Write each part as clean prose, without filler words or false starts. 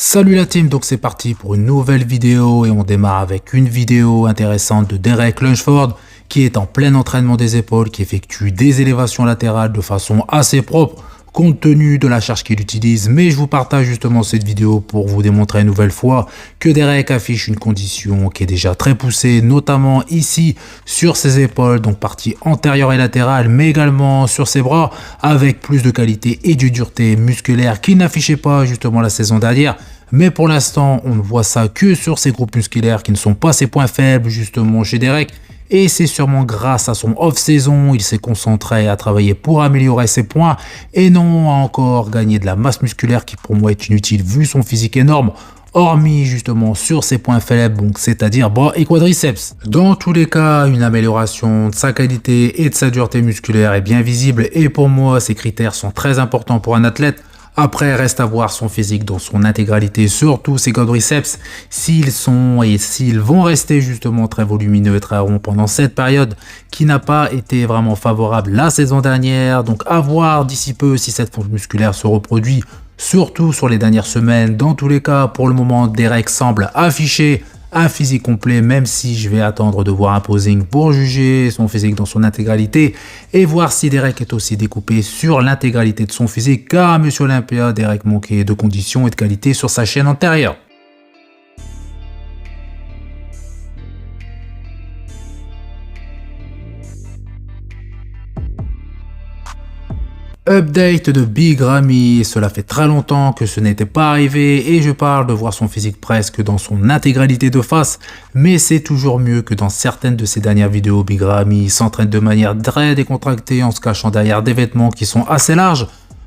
Salut la team, donc c'est parti pour une nouvelle vidéo et on démarre avec une vidéo intéressante de Derek Lunsford qui est en plein entraînement des épaules, qui effectue des élévations latérales de façon assez propre compte tenu de la charge qu'il utilise, mais je vous partage justement cette vidéo pour vous démontrer une nouvelle fois que Derek affiche une condition qui est déjà très poussée, notamment ici sur ses épaules, donc partie antérieure et latérale, mais également sur ses bras, avec plus de qualité et de dureté musculaire qu'il n'affichait pas justement la saison dernière. Mais pour l'instant, on ne voit ça que sur ses groupes musculaires qui ne sont pas ses points faibles justement chez Derek. Et c'est sûrement grâce à son off-saison, il s'est concentré à travailler pour améliorer ses points et non à encore gagner de la masse musculaire qui pour moi est inutile vu son physique énorme, hormis justement sur ses points faibles, donc c'est-à-dire bras et quadriceps. Dans tous les cas, une amélioration de sa qualité et de sa dureté musculaire est bien visible et pour moi, ces critères sont très importants pour un athlète. Après, reste à voir son physique dans son intégralité, surtout ses quadriceps, s'ils vont rester justement très volumineux et très ronds pendant cette période qui n'a pas été vraiment favorable la saison dernière. Donc à voir d'ici peu si cette fonte musculaire se reproduit, surtout sur les dernières semaines. Dans tous les cas, pour le moment, Derek semble afficher un physique complet, même si je vais attendre de voir un posing pour juger son physique dans son intégralité et voir si Derek est aussi découpé sur l'intégralité de son physique, car Monsieur Olympia, Derek manquait de conditions et de qualité sur sa chaîne antérieure. Update de Big Ramy, cela fait très longtemps que ce n'était pas arrivé et je parle de voir son physique presque dans son intégralité de face, mais c'est toujours mieux que dans certaines de ses dernières vidéos. Big Ramy s'entraîne de manière très décontractée en se cachant derrière des vêtements qui sont assez larges,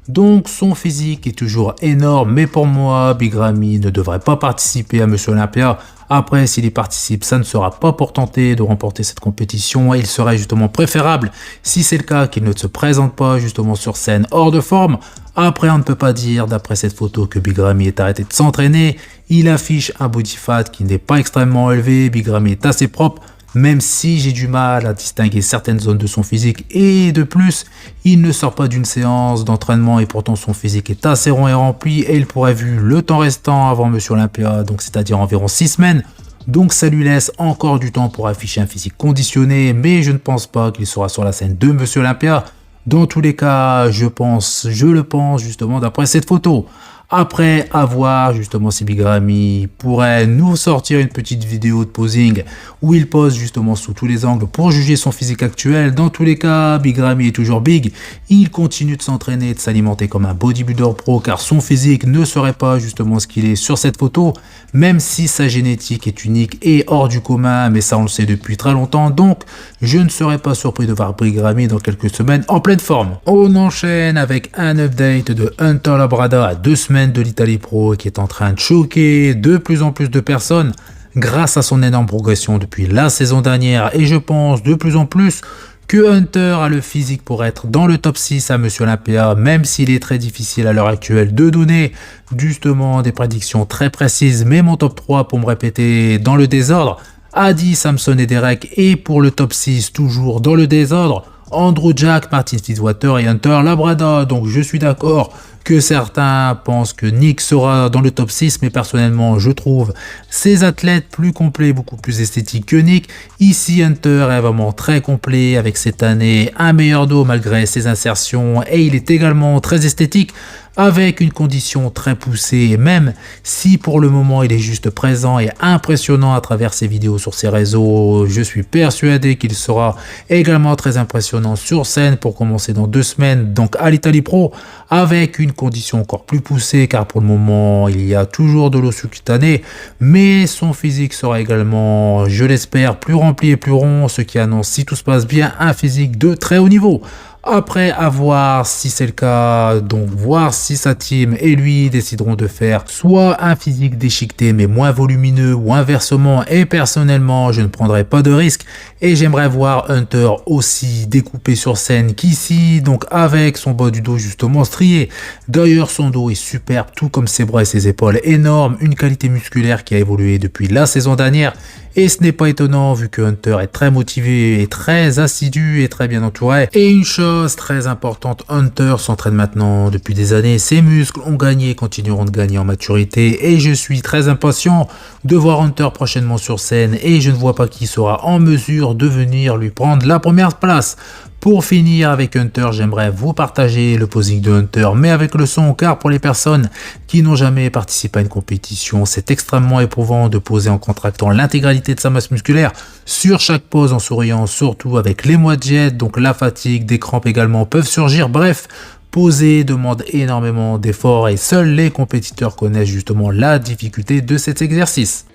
donc son physique est toujours énorme, mais pour moi Big Ramy ne devrait pas participer à Monsieur Olympia. Après, s'il y participe, ça ne sera pas pour tenter de remporter cette compétition et il serait justement préférable, si c'est le cas, qu'il ne se présente pas justement sur scène hors de forme. Après, on ne peut pas dire, d'après cette photo, que Big Ramy est arrêté de s'entraîner. Il affiche un body fat qui n'est pas extrêmement élevé, Big Ramy est assez propre, même si j'ai du mal à distinguer certaines zones de son physique. Et de plus, il ne sort pas d'une séance d'entraînement et pourtant son physique est assez rond et rempli et il pourrait vu le temps restant avant Monsieur Olympia, donc c'est-à-dire environ 6 semaines. Donc ça lui laisse encore du temps pour afficher un physique conditionné, mais je ne pense pas qu'il sera sur la scène de Monsieur Olympia. Dans tous les cas, je le pense justement d'après cette photo. Après avoir justement si Big Ramy pourrait nous sortir une petite vidéo de posing où il pose justement sous tous les angles pour juger son physique actuel. Dans tous les cas, Big Ramy est toujours big. Il continue de s'entraîner et de s'alimenter comme un bodybuilder pro car son physique ne serait pas justement ce qu'il est sur cette photo, même si sa génétique est unique et hors du commun, mais ça on le sait depuis très longtemps. Donc je ne serais pas surpris de voir Big Ramy dans quelques semaines en pleine forme. On enchaîne avec un update de Hunter Labrada à 2 semaines de l'Italie Pro qui est en train de choquer de plus en plus de personnes grâce à son énorme progression depuis la saison dernière et je pense de plus en plus que Hunter a le physique pour être dans le top 6 à Monsieur Olympia, même s'il est très difficile à l'heure actuelle de donner justement des prédictions très précises, mais mon top 3 pour me répéter dans le désordre, Adi, Samson et Derek, et pour le top 6 toujours dans le désordre, Andrew Jack, Martin Fitzwater et Hunter Labrada. Donc je suis d'accord que certains pensent que Nick sera dans le top 6, mais personnellement je trouve ces athlètes plus complets, beaucoup plus esthétiques que Nick. Ici Hunter est vraiment très complet avec cette année un meilleur dos malgré ses insertions et il est également très esthétique avec une condition très poussée et même si pour le moment il est juste présent et impressionnant à travers ses vidéos sur ses réseaux, je suis persuadé qu'il sera également très impressionnant sur scène pour commencer dans 2 semaines donc à l'Italie Pro avec une condition encore plus poussée car pour le moment il y a toujours de l'os cutané mais son physique sera également, je l'espère, plus rempli et plus rond, ce qui annonce si tout se passe bien un physique de très haut niveau. Après, à voir si c'est le cas, donc voir si sa team et lui décideront de faire soit un physique déchiqueté mais moins volumineux ou inversement, et personnellement je ne prendrai pas de risque et j'aimerais voir Hunter aussi découpé sur scène qu'ici, donc avec son bas du dos justement strié. D'ailleurs son dos est superbe tout comme ses bras et ses épaules énormes, une qualité musculaire qui a évolué depuis la saison dernière Et ce n'est pas étonnant vu que Hunter est très motivé et très assidu et très bien entouré. Et une chose chose très importante, Hunter s'entraîne maintenant depuis des années, ses muscles ont gagné et continueront de gagner en maturité et je suis très impatient de voir Hunter prochainement sur scène et je ne vois pas qui sera en mesure de venir lui prendre la première place. Pour finir avec Hunter, j'aimerais vous partager le posing de Hunter, mais avec le son, car pour les personnes qui n'ont jamais participé à une compétition, c'est extrêmement éprouvant de poser en contractant l'intégralité de sa masse musculaire sur chaque pose en souriant, surtout avec les mois de jet, donc la fatigue, des crampes également peuvent surgir, bref. Poser demande énormément d'efforts et seuls les compétiteurs connaissent justement la difficulté de cet exercice.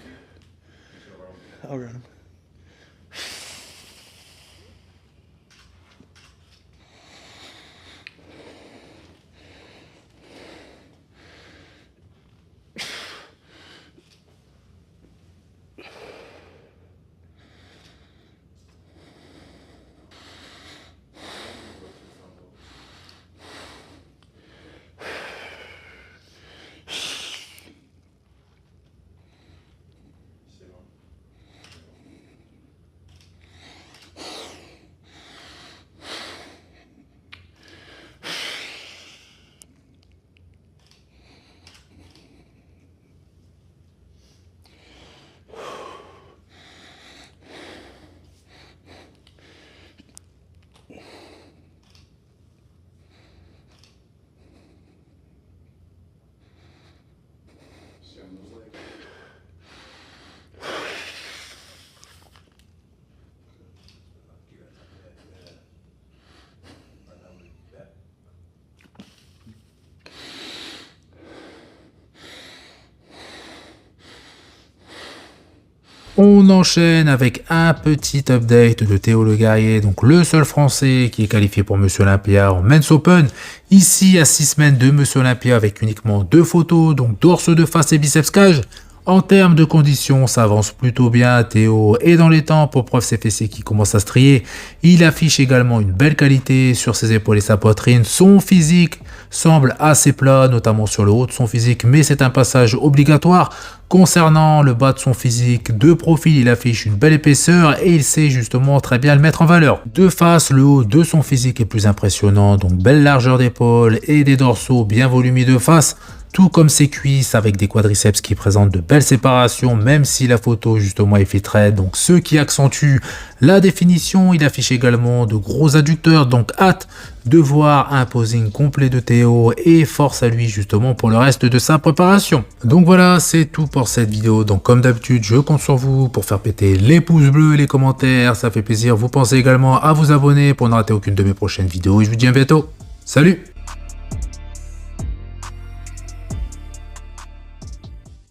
On enchaîne avec un petit update de Théo Le Guerrier, donc le seul français qui est qualifié pour Monsieur Olympia en Men's Open. Ici à 6 semaines de Monsieur Olympia avec uniquement 2 photos, donc dorse de face et biceps cage. En termes de conditions, ça avance plutôt bien. Théo est dans les temps, pour preuve ses fessiers qui commencent à se trier. Il affiche également une belle qualité sur ses épaules et sa poitrine. Son physique semble assez plat, notamment sur le haut de son physique, mais c'est un passage obligatoire. Concernant le bas de son physique, de profil, il affiche une belle épaisseur et il sait justement très bien le mettre en valeur. De face, le haut de son physique est plus impressionnant, donc belle largeur d'épaule et des dorsaux bien volumineux de face. Tout comme ses cuisses avec des quadriceps qui présentent de belles séparations, même si la photo justement est filtrée, donc ce qui accentue la définition. Il affiche également de gros adducteurs, donc hâte de voir un posing complet de Théo et force à lui justement pour le reste de sa préparation. Donc voilà, c'est tout pour cette vidéo. Donc comme d'habitude, je compte sur vous pour faire péter les pouces bleus et les commentaires, ça fait plaisir. Vous pensez également à vous abonner pour ne rater aucune de mes prochaines vidéos et je vous dis à bientôt. Salut!